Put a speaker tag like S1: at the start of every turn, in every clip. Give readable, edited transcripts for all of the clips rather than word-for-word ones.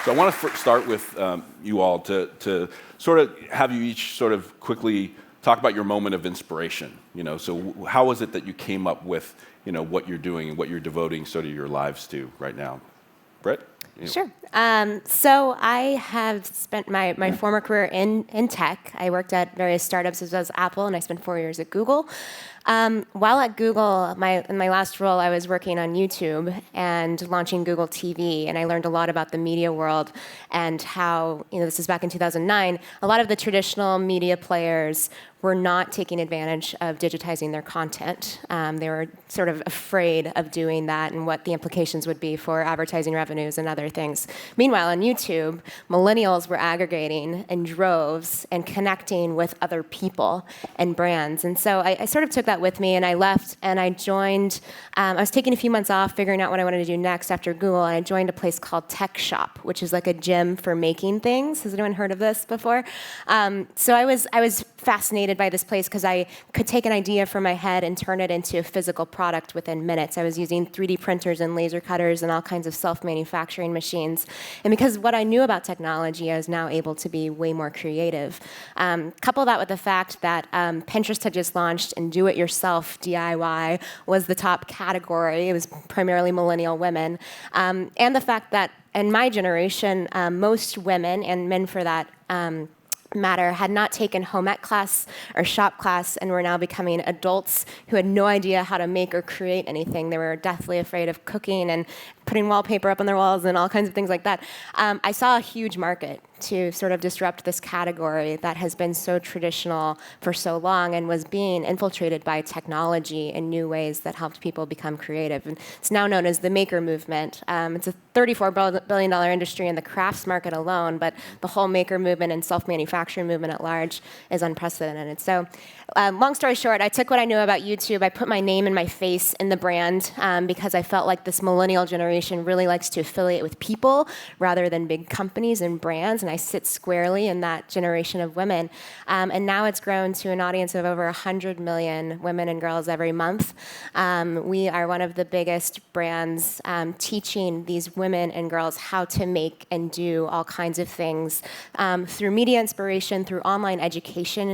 S1: So I want to start with you all to sort of have you each sort of quickly talk about your moment of inspiration. So how was it that you came up with what you're doing and what you're devoting sort of your lives to right now? Brett?
S2: Sure. So I have spent my former career in tech. I worked at various startups as well as Apple, and I spent 4 years at Google. While at Google, in my last role, I was working on YouTube and launching Google TV, and I learned a lot about the media world and how, this is back in 2009, a lot of the traditional media players were not taking advantage of digitizing their content. They were sort of afraid of doing that and what the implications would be for advertising revenues and other things. Meanwhile, on YouTube, millennials were aggregating in droves and connecting with other people and brands. And so I sort of took that with me, and I left and I joined. I was taking a few months off, figuring out what I wanted to do next after Google, and I joined a place called Tech Shop, which is like a gym for making things. Has anyone heard of this before? So I was fascinated by this place because I could take an idea from my head and turn it into a physical product within minutes. I was using 3D printers and laser cutters and all kinds of self-manufacturing machines. And because what I knew about technology, I was now able to be way more creative. Couple that with the fact that Pinterest had just launched and do-it-yourself DIY was the top category. It was primarily millennial women. And the fact that in my generation, most women, and men for that matter, had not taken home ec class or shop class and were now becoming adults who had no idea how to make or create anything. They were deathly afraid of cooking and putting wallpaper up on their walls and all kinds of things like that. I saw a huge market to sort of disrupt this category that has been so traditional for so long and was being infiltrated by technology in new ways that helped people become creative. And it's now known as the maker movement. It's a $34 billion industry in the crafts market alone, but the whole maker movement and self-manufacturing movement at large is unprecedented. So long story short, I took what I knew about YouTube, I put my name and my face in the brand because I felt like this millennial generation really likes to affiliate with people rather than big companies and brands, and I sit squarely in that generation of women. And now it's grown to an audience of over 100 million women and girls every month. We are one of the biggest brands teaching these women and girls how to make and do all kinds of things through media inspiration, through online education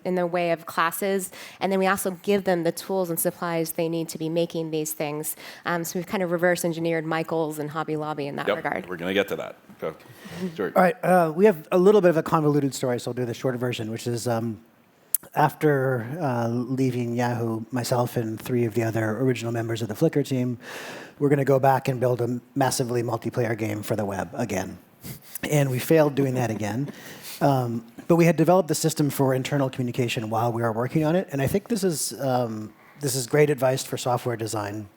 S2: in the way of classes, and then we also give them the tools and supplies they need to be making these things. So we've kind of reverse engineered Michaels and Hobby Lobby in that regard.
S1: We're going to get to that. Okay.
S3: All right, we have a little bit of a convoluted story, so I'll do the short version, which is after leaving Yahoo, myself and 3 of the other original members of the Flickr team, we're going to go back and build a massively multiplayer game for the web again. And we failed doing that again. But we had developed the system for internal communication while we were working on it, and I think this is great advice for software design,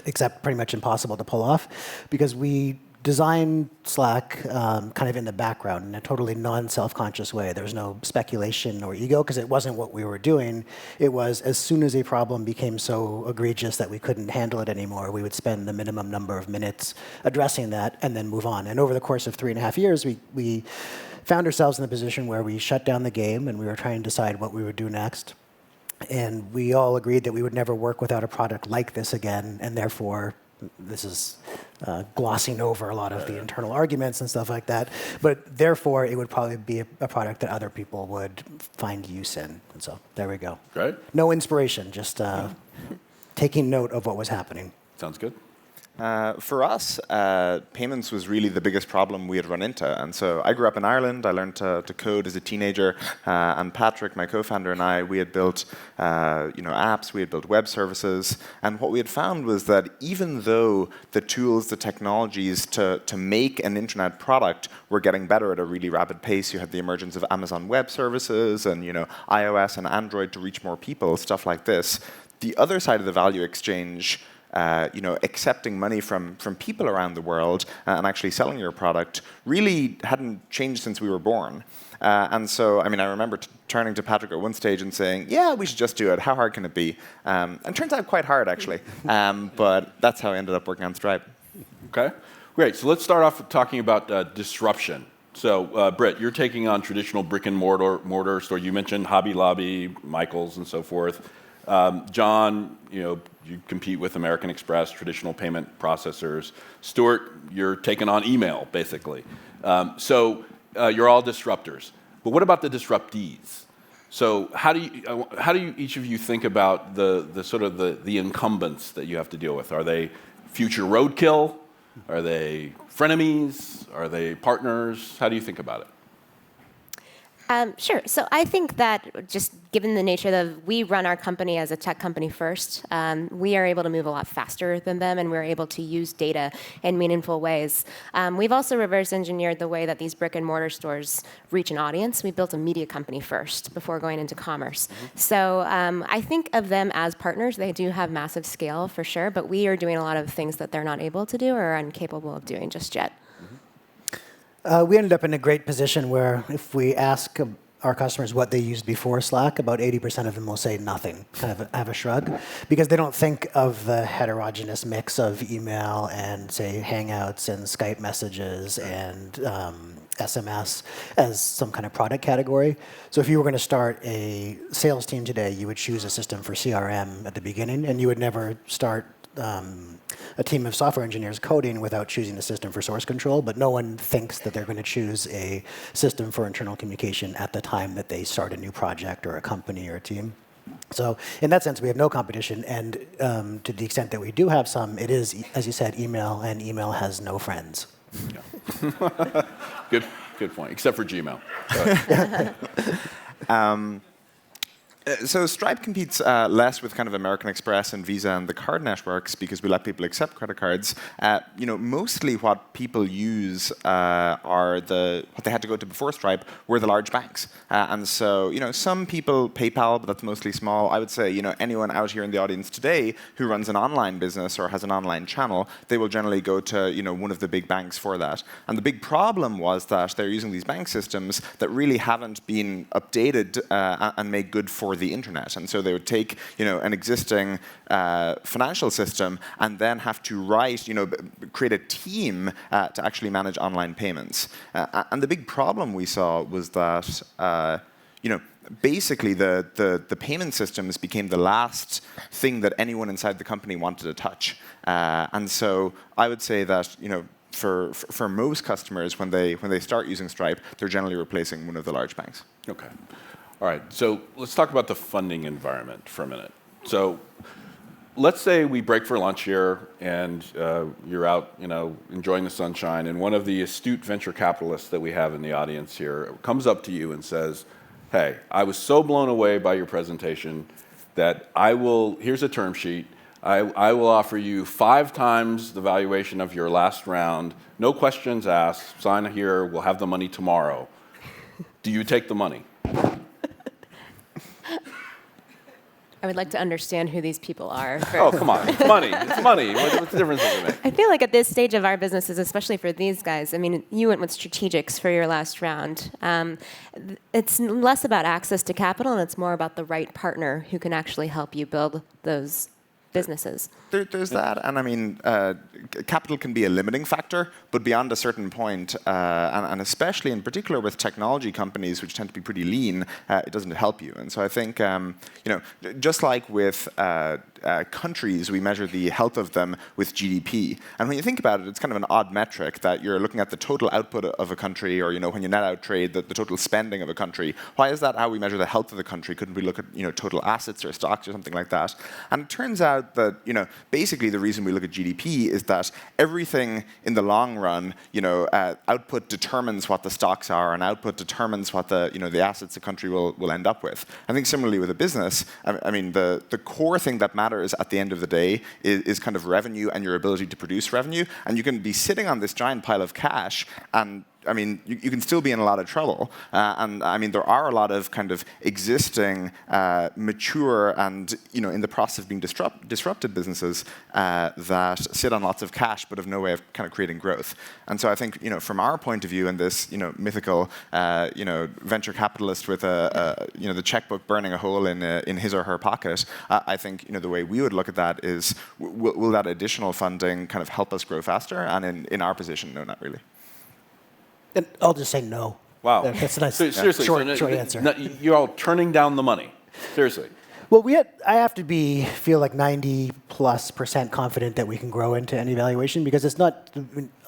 S3: except pretty much impossible to pull off, because we designed Slack kind of in the background in a totally non-self-conscious way. There was no speculation or ego because it wasn't what we were doing. It was as soon as a problem became so egregious that we couldn't handle it anymore, we would spend the minimum number of minutes addressing that and then move on. And over the course of 3.5 years, we found ourselves in the position where we shut down the game and we were trying to decide what we would do next. And we all agreed that we would never work without a product like this again, and therefore this is glossing over a lot of the internal arguments and stuff like that. But therefore, it would probably be a product that other people would find use in. And so there we go.
S1: Great.
S3: No inspiration, just taking note of what was happening.
S1: Sounds good.
S4: For us, payments was really the biggest problem we had run into. And so I grew up in Ireland. I learned to code as a teenager. And Patrick, my co-founder, and I, we had built apps. We had built web services. And what we had found was that even though the tools, the technologies to make an internet product were getting better at a really rapid pace, you had the emergence of Amazon Web Services and iOS and Android to reach more people, stuff like this. The other side of the value exchange, accepting money from people around the world and actually selling your product really hadn't changed since we were born. And so, I remember turning to Patrick at one stage and saying, yeah, we should just do it. How hard can it be? And it turns out quite hard, actually. But that's how I ended up working on Stripe.
S1: Okay, great. So let's start off with talking about disruption. So, Britt, you're taking on traditional brick and mortar store. You mentioned Hobby Lobby, Michaels, and so forth. John, you compete with American Express, traditional payment processors. Stuart, you're taking on email, basically. So you're all disruptors. But what about the disruptees? So how do you each of you think about the sort of the incumbents that you have to deal with? Are they future roadkill? Are they frenemies? Are they partners? How do you think about it?
S2: Sure. So I think that just given the nature that we run our company as a tech company first, we are able to move a lot faster than them, and we're able to use data in meaningful ways. We've also reverse engineered the way that these brick and mortar stores reach an audience. We built a media company first before going into commerce. So I think of them as partners. They do have massive scale for sure, but we are doing a lot of things that they're not able to do or are incapable of doing just yet.
S3: We ended up in a great position where if we ask our customers what they used before Slack, about 80% of them will say nothing, kind of have a shrug, because they don't think of the heterogeneous mix of email and, say, Hangouts and Skype messages and SMS as some kind of product category. So if you were going to start a sales team today, you would choose a system for CRM at the beginning, and you would never start a team of software engineers coding without choosing a system for source control, but no one thinks that they're going to choose a system for internal communication at the time that they start a new project or a company or a team. So in that sense, we have no competition, and to the extent that we do have some, it is, as you said, email, and email has no friends.
S1: Yeah. Good point, except for Gmail.
S4: So Stripe competes less with kind of American Express and Visa and the card networks because we let people accept credit cards. Mostly what people use are what they had to go to before Stripe were the large banks. And so, some people, PayPal, but that's mostly small. I would say, anyone out here in the audience today who runs an online business or has an online channel, they will generally go to, one of the big banks for that. And the big problem was that they're using these bank systems that really haven't been updated and made good for the internet. And so they would take, an existing financial system and then have to create a team to actually manage online payments. And the big problem we saw was that, basically the payment systems became the last thing that anyone inside the company wanted to touch. And so I would say that, for most customers, when they start using Stripe, they're generally replacing one of the large banks.
S1: Okay. All right, so let's talk about the funding environment for a minute. So let's say we break for lunch here, and you're out, enjoying the sunshine, and one of the astute venture capitalists that we have in the audience here comes up to you and says, "Hey, I was so blown away by your presentation that here's a term sheet. I will offer you 5 times the valuation of your last round, no questions asked, sign here, we'll have the money tomorrow." Do you take the money?
S2: I would like to understand who these people are.
S1: Oh, come on. It's money. It's money. What's the difference does it make?
S2: I feel like at this stage of our businesses, especially for these guys, you went with strategics for your last round. It's less about access to capital, and it's more about the right partner who can actually help you build those businesses.
S4: There's that, and capital can be a limiting factor, but beyond a certain point, and especially in particular with technology companies, which tend to be pretty lean, it doesn't help you. And so I think, just like with countries, we measure the health of them with GDP. And when you think about it, it's kind of an odd metric that you're looking at the total output of a country, or when you net out trade, the total spending of a country. Why is that how we measure the health of the country? Couldn't we look at total assets or stocks or something like that? And it turns out that basically the reason we look at GDP is that everything in the long run, output determines what the stocks are, and output determines what the assets a country will end up with. I think similarly with a business, the core thing that matters at the end of the day is kind of revenue and your ability to produce revenue. And you can be sitting on this giant pile of cash, and you can still be in a lot of trouble. There are a lot of kind of existing, mature, and in the process of being disrupted businesses that sit on lots of cash but have no way of kind of creating growth. And so I think from our point of view, in this mythical venture capitalist with the checkbook burning a hole in his or her pocket, I think the way we would look at that is will that additional funding kind of help us grow faster? And in our position, no, not really.
S3: And I'll just say no.
S1: Wow.
S3: That's a nice
S1: Seriously,
S3: short answer.
S1: You're all turning down the money. Seriously.
S3: Well, I have to feel like 90+% confident that we can grow into any valuation because it's not,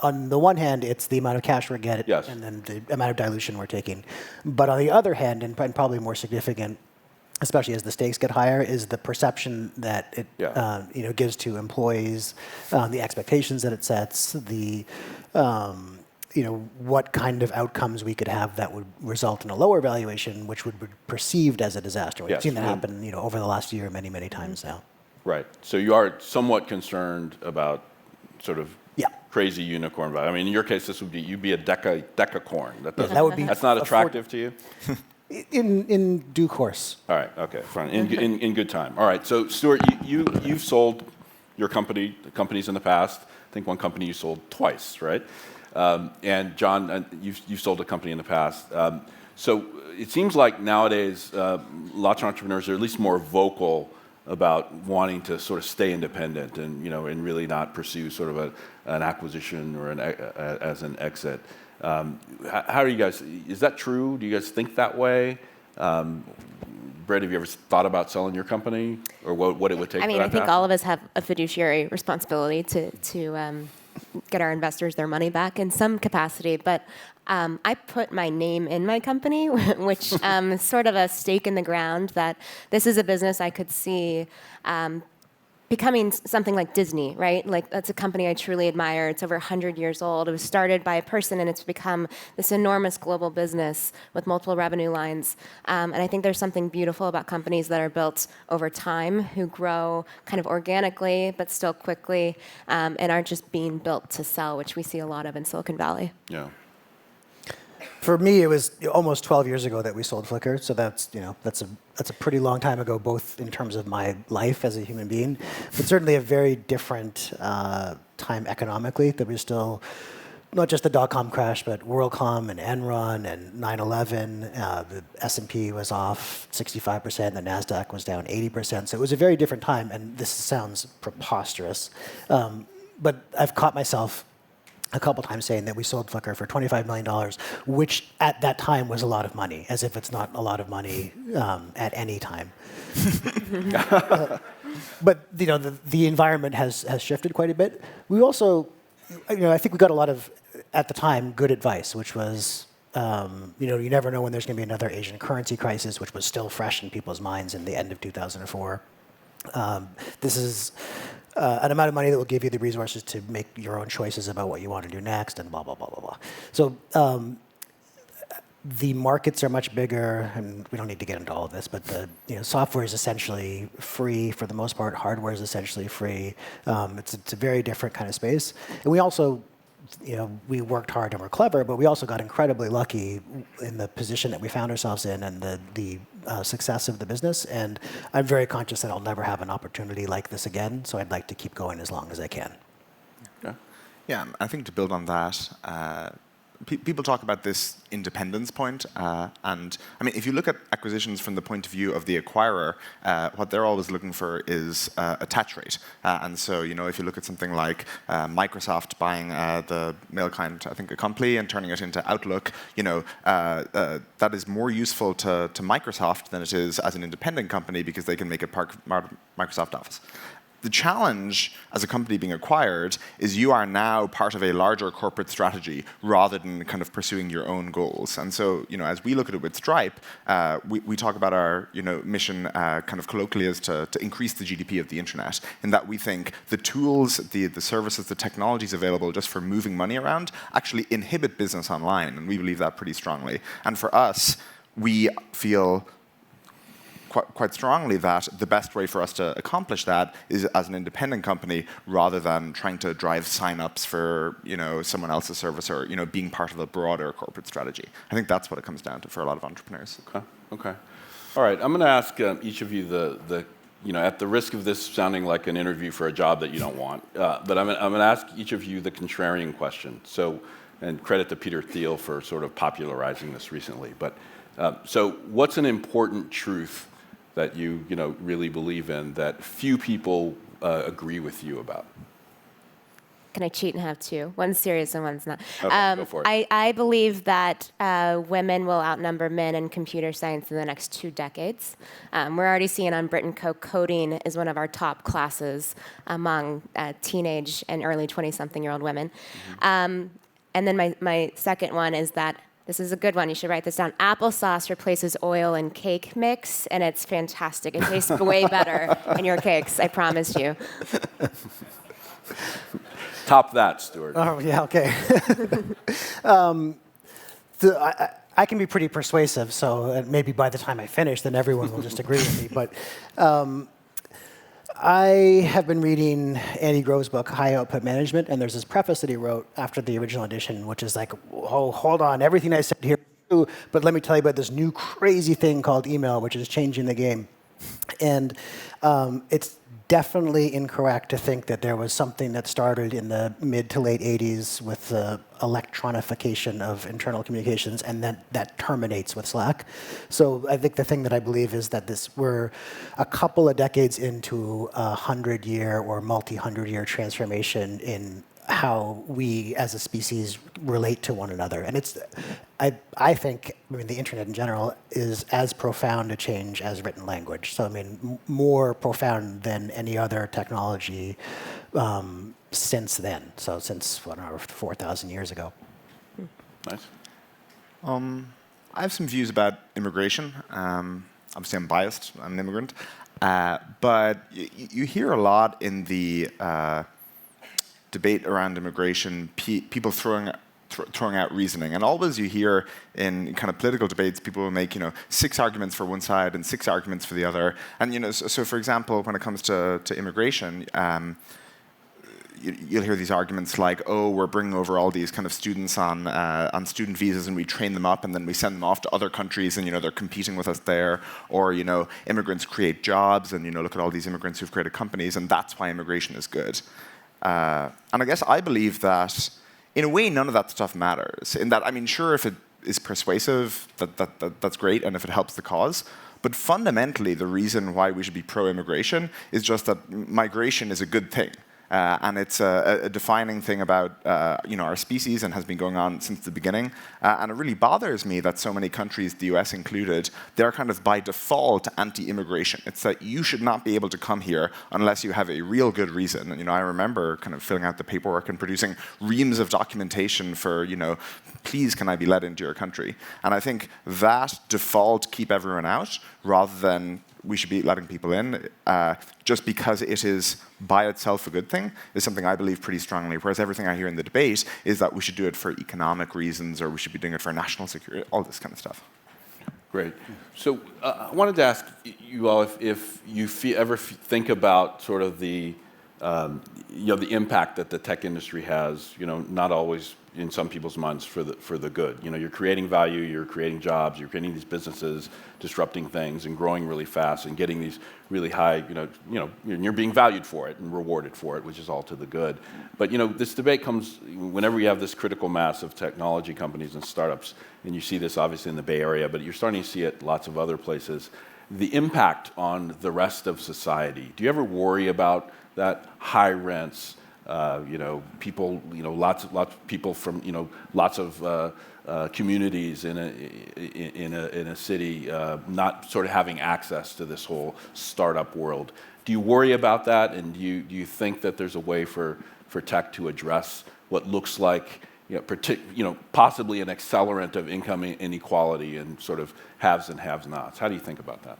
S3: on the one hand, it's the amount of cash we're getting
S1: Yes.
S3: and then the amount of dilution we're taking. But on the other hand, and probably more significant, especially as the stakes get higher, is the perception that it gives to employees, the expectations that it sets, the what kind of outcomes we could have that would result in a lower valuation, which would be perceived as a disaster. We've
S1: Yes.
S3: seen that happen, over the last year many, many times now.
S1: Right. So you are somewhat concerned about sort of crazy unicorn value. I mean, in your case, you'd be a decacorn.
S3: That would be
S1: that's not attractive to you?
S3: In due course.
S1: All right. Okay. Fine. In good time. All right. So Stuart, you've sold your companies in the past. I think one company you sold twice, right? And John, you've sold a company in the past. So it seems like nowadays lots of entrepreneurs are at least more vocal about wanting to sort of stay independent and and really not pursue sort of an acquisition or as an exit. How do you guys? Is that true? Do you guys think that way? Brett, have you ever thought about selling your company, or what it would take?
S2: I mean, I think all of us have a fiduciary responsibility to get our investors their money back in some capacity. But I put my name in my company, which is sort of a stake in the ground that this is a business I could see becoming something like Disney, right? Like, that's a company I truly admire. It's over 100 years old. It was started by a person, and it's become this enormous global business with multiple revenue lines. And I think there's something beautiful about companies that are built over time, who grow kind of organically, but still quickly, and aren't just being built to sell, which we see a lot of in Silicon Valley.
S1: Yeah.
S3: For me, it was almost 12 years ago that we sold Flickr, so that's a pretty long time ago, both in terms of my life as a human being, but certainly a very different time economically. There was still not just the dot-com crash, but WorldCom and Enron and 9/11. The S&P was off 65%, the NASDAQ was down 80%, so it was a very different time, and this sounds preposterous, but I've caught myself a couple times saying that we sold Flickr for $25 million, which at that time was a lot of money, as if it's not a lot of money at any time. But the environment has shifted quite a bit. We also, I think we got a lot of, at the time, good advice, which was, you never know when there's going to be another Asian currency crisis, which was still fresh in people's minds in the end of 2004. This is an amount of money that will give you the resources to make your own choices about what you want to do next, and blah, blah, blah, blah, blah. So the markets are much bigger, and we don't need to get into all of this, but software is essentially free for the most part. Hardware is essentially free. It's a very different kind of space. And we also, we worked hard and we're clever, but we also got incredibly lucky in the position that we found ourselves in and the success of the business. And I'm very conscious that I'll never have an opportunity like this again, so I'd like to keep going as long as I can.
S4: Yeah, I think to build on that, people talk about this independence point, and I mean, if you look at acquisitions from the point of view of the acquirer, what they're always looking for is attach rate. And so, if you look at something like Microsoft buying the mail client, I think, Accompli, and turning it into Outlook, that is more useful to Microsoft than it is as an independent company, because they can make it part of Microsoft Office. The challenge as a company being acquired is you are now part of a larger corporate strategy rather than kind of pursuing your own goals. And so, as we look at it with Stripe, we talk about our mission kind of colloquially as to increase the GDP of the internet, in that we think the tools, the services, the technologies available just for moving money around actually inhibit business online, and we believe that pretty strongly. And for us, we feel quite strongly that the best way for us to accomplish that is as an independent company, rather than trying to drive sign-ups for someone else's service, or being part of a broader corporate strategy. I think that's what it comes down to for a lot of entrepreneurs.
S1: Okay. All right. I'm going to ask each of you the at the risk of this sounding like an interview for a job that you don't want, but I'm going to ask each of you the contrarian question. So, and credit to Peter Thiel for sort of popularizing this recently. But so, what's an important truth that you really believe in that few people agree with you about?
S2: can I cheat and have two? One's serious and one's not.
S1: Okay, go for it.
S2: I believe that women will outnumber men in computer science in the next 2 decades. We're already seeing on Brit and Co. coding is one of our top classes among teenage and early 20-something-year-old women. And then my second one is that this is a good one. You should write this down. Applesauce replaces oil in cake mix, and it's fantastic. It tastes way better in your cakes, I promise you.
S1: Top that, Stuart.
S3: Oh, yeah, okay. I can be pretty persuasive, so maybe by the time I finish, then everyone will just agree with me. But I have been reading Andy Grove's book, High Output Management, and there's this preface that he wrote after the original edition, which is like, oh, hold on, everything I said here is true, but let me tell you about this new crazy thing called email, which is changing the game. And it's definitely incorrect to think that there was something that started in the mid to late 80s with the electronification of internal communications and that terminates with Slack. So I think the thing that I believe is that we're a couple of decades into a 100-year or multi-100-year transformation in how we as a species relate to one another. And I think, the internet in general is as profound a change as written language. So, more profound than any other technology since then. So since, 4,000 years ago.
S1: Nice.
S4: I have some views about immigration. Obviously, I'm biased. I'm an immigrant. But you hear a lot in the debate around immigration, people throwing out reasoning. And always you hear in kind of political debates, people will make 6 arguments for one side and 6 arguments for the other. And so for example, when it comes to immigration, you'll hear these arguments like, oh, we're bringing over all these kind of students on student visas and we train them up and then we send them off to other countries and they're competing with us there. Or immigrants create jobs and look at all these immigrants who've created companies and that's why immigration is good. And I guess I believe that, in a way, none of that stuff matters. In that, sure, if it is persuasive, that's great, and if it helps the cause. But fundamentally, the reason why we should be pro-immigration is just that migration is a good thing. And it's a defining thing about our species and has been going on since the beginning. And it really bothers me that so many countries, the US included, they're kind of by default anti-immigration. It's that you should not be able to come here unless you have a real good reason. And I remember kind of filling out the paperwork and producing reams of documentation for, please can I be let into your country? And I think that default keep everyone out rather than we should be letting people in just because it is by itself a good thing is something I believe pretty strongly. Whereas everything I hear in the debate is that we should do it for economic reasons or we should be doing it for national security, all this kind of stuff.
S1: Great. So I wanted to ask you all if you ever think about sort of the impact that the tech industry has, not always in some people's minds for the good. You're creating value, you're creating jobs, you're creating these businesses, disrupting things and growing really fast and getting these really high, and you're being valued for it and rewarded for it, which is all to the good. But this debate comes whenever you have this critical mass of technology companies and startups, and you see this obviously in the Bay Area, but you're starting to see it lots of other places. The impact on the rest of society. Do you ever worry about that? High rents, people, lots of people from, lots of communities in a city not sort of having access to this whole startup world. Do you worry about that, and do you think that there's a way for tech to address what looks like, possibly an accelerant of income inequality and sort of haves and have-nots? How do you think about that?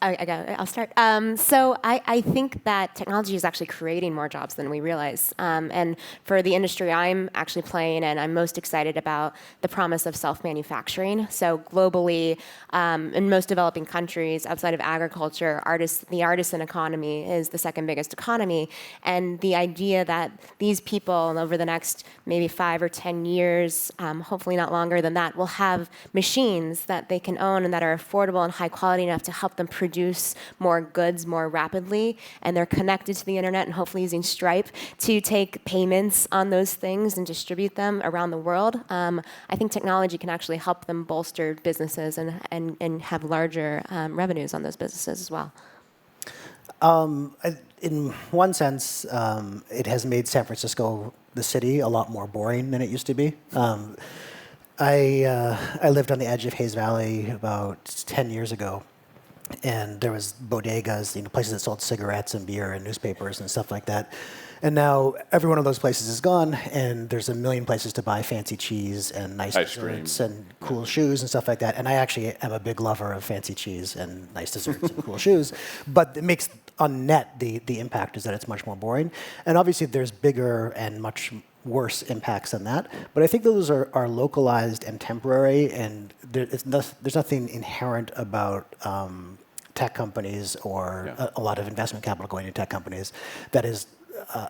S2: I'll start. So I think that technology is actually creating more jobs than we realize. And for the industry I'm actually playing in, I'm most excited about the promise of self-manufacturing. So globally, in most developing countries outside of agriculture, the artisan economy is the second biggest economy. And the idea that these people over the next maybe 5 or 10 years, hopefully not longer than that, will have machines that they can own and that are affordable and high quality enough to help them produce more goods more rapidly, and they're connected to the internet and hopefully using Stripe to take payments on those things and distribute them around the world. I think technology can actually help them bolster businesses and have larger revenues on those businesses as well.
S3: In one sense, it has made San Francisco, the city, a lot more boring than it used to be. I lived on the edge of Hayes Valley about 10 years ago, and there was bodegas, places that sold cigarettes and beer and newspapers and stuff like that. And now every one of those places is gone, and there's a million places to buy fancy cheese and nice
S1: Ice cream.
S3: desserts and cool shoes and stuff like that. And I actually am a big lover of fancy cheese and nice desserts and cool shoes. But it makes, on net, the impact is that it's much more boring. And obviously there's bigger and much worse impacts than that. But I think those are localized and temporary, and there's nothing inherent about tech companies or a lot of investment capital going into tech companies that is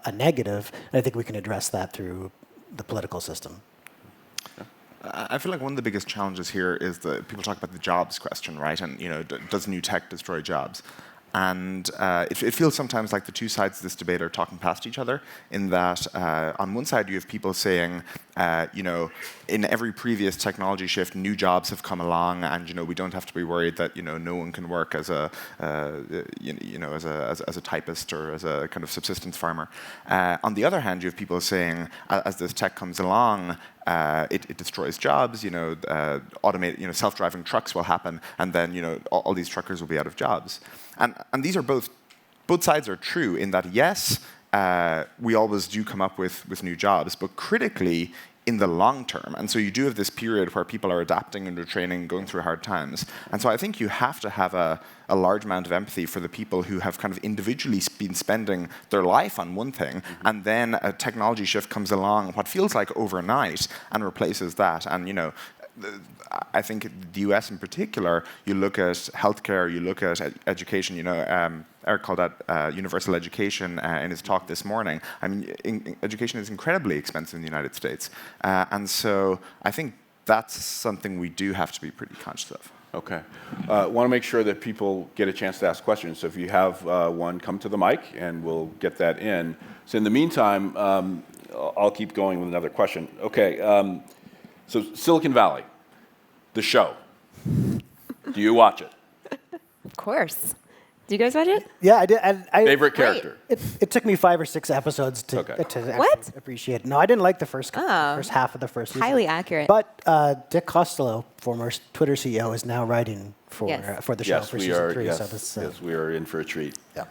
S3: a negative, and I think we can address that through the political system.
S4: I feel like one of the biggest challenges here is that people talk about the jobs question, right? And does new tech destroy jobs? And it feels sometimes like the two sides of this debate are talking past each other, in that on one side you have people saying, in every previous technology shift, new jobs have come along, and we don't have to be worried that no one can work as a as a typist or as a kind of subsistence farmer. On the other hand, you have people saying, as this tech comes along, it destroys jobs. Automated, self-driving trucks will happen, and then all these truckers will be out of jobs. And these are both sides are true in that, yes, we always do come up with new jobs, but critically in the long term. And so you do have this period where people are adapting under training, going through hard times. And so I think you have to have a large amount of empathy for the people who have kind of individually been spending their life on one thing, and then a technology shift comes along, what feels like overnight, and replaces that. And I think the US in particular, you look at healthcare, you look at education, Eric called that universal education in his talk this morning. I mean, education is incredibly expensive in the United States. And so I think that's something we do have to be pretty conscious of.
S1: Okay. Want to make sure that people get a chance to ask questions. So if you have one, come to the mic and we'll get that in. So in the meantime, I'll keep going with another question. Okay. So Silicon Valley, the show. Do you watch it?
S2: Of course. Do you guys watch it?
S3: Yeah, I did.
S1: Favorite character?
S3: It took me 5 or 6 episodes to actually appreciate it. No, I didn't like the first half of the first season.
S2: Highly accurate.
S3: But Dick Costolo, former Twitter CEO, is now writing for the show for season 3.
S1: Yes, we are in for a treat.
S3: Yeah.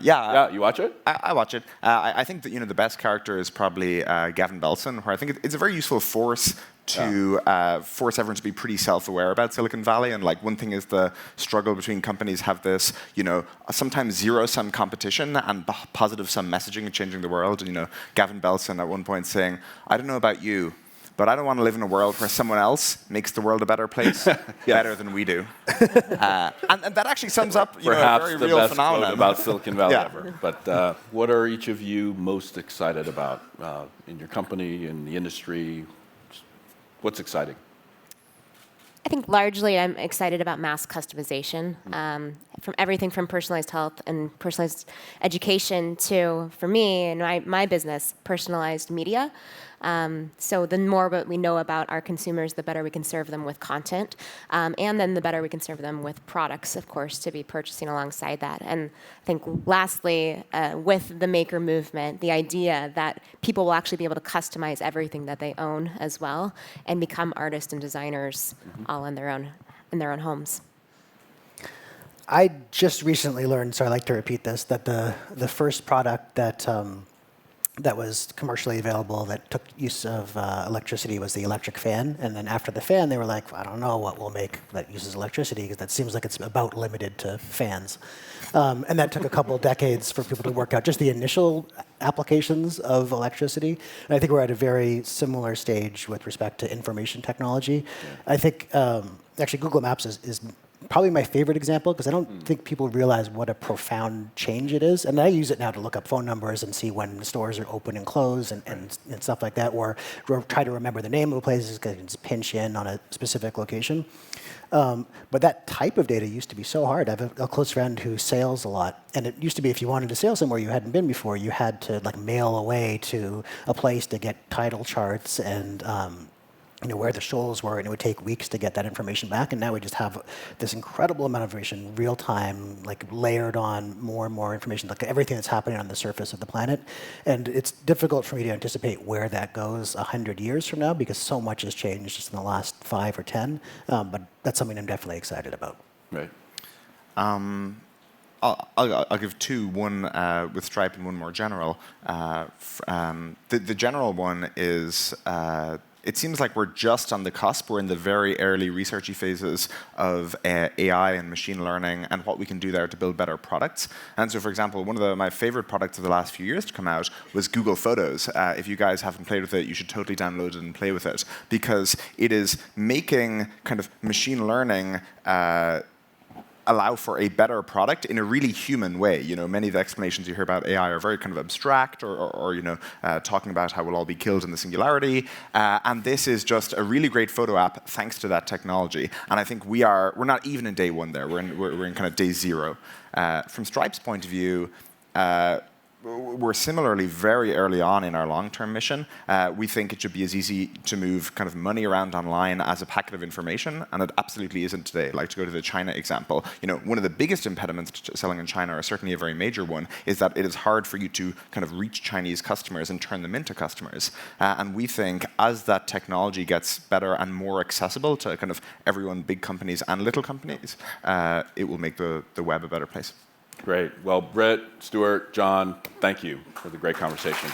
S1: Yeah, you watch it?
S4: I watch it. I think that the best character is probably Gavin Belson, where I think it's a very useful force to force everyone to be pretty self-aware about Silicon Valley. And like, one thing is the struggle between companies have this, sometimes zero-sum competition and positive-sum messaging and changing the world. And Gavin Belson at one point saying, "I don't know about you, but I don't want to live in a world where someone else makes the world a better place better than we do." And that actually sums up
S1: Perhaps
S4: a very
S1: the
S4: real
S1: best
S4: phenomenon
S1: quote about Silicon Valley ever. But what are each of you most excited about in your company, in the industry? What's exciting?
S2: I think largely I'm excited about mass customization, from everything from personalized health and personalized education to, for me and my business, personalized media. So the more we know about our consumers, the better we can serve them with content, and then the better we can serve them with products, of course, to be purchasing alongside that. And I think lastly, with the maker movement, the idea that people will actually be able to customize everything that they own as well and become artists and designers all in their own homes.
S3: I just recently learned, so I like to repeat this, that the first product that was commercially available that took use of electricity was the electric fan. And then after the fan, they were like, I don't know what we'll make that uses electricity, because that seems like it's about limited to fans. And that took a couple of decades for people to work out just the initial applications of electricity. And I think we're at a very similar stage with respect to information technology. Yeah. I think actually Google Maps is probably my favorite example, because I don't think people realize what a profound change it is. And I use it now to look up phone numbers and see when stores are open and close and stuff like that, or try to remember the name of a place, because I can just pinch in on a specific location. But that type of data used to be so hard. I have a close friend who sails a lot, and it used to be if you wanted to sail somewhere you hadn't been before, you had to mail away to a place to get tidal charts and where the shoals were, and it would take weeks to get that information back. And now we just have this incredible amount of information, real time, like layered on more and more information, like everything that's happening on the surface of the planet. And it's difficult for me to anticipate where that goes 100 years from now, because so much has changed just in the last 5 or 10. But that's something I'm definitely excited about.
S1: Right.
S4: I'll give two, one with Stripe and one more general. The general one is, it seems like we're just on the cusp. We're in the very early researchy phases of AI and machine learning and what we can do there to build better products. And so, for example, one of my favorite products of the last few years to come out was Google Photos. If you guys haven't played with it, you should totally download it and play with it, because it is making kind of machine learning allow for a better product in a really human way. Many of the explanations you hear about AI are very kind of abstract, or talking about how we'll all be killed in the singularity. And this is just a really great photo app thanks to that technology. And I think we're not even in day one there. We're in kind of day 0. From Stripe's point of view, we're similarly very early on in our long-term mission. We think it should be as easy to move kind of money around online as a packet of information, and it absolutely isn't today. Like, to go to the China example, one of the biggest impediments to selling in China, or certainly a very major one, is that it is hard for you to kind of reach Chinese customers and turn them into customers. And we think as that technology gets better and more accessible to kind of everyone, big companies and little companies, it will make the web a better place.
S1: Great. Well, Britt, Stuart, John, thank you for the great conversation.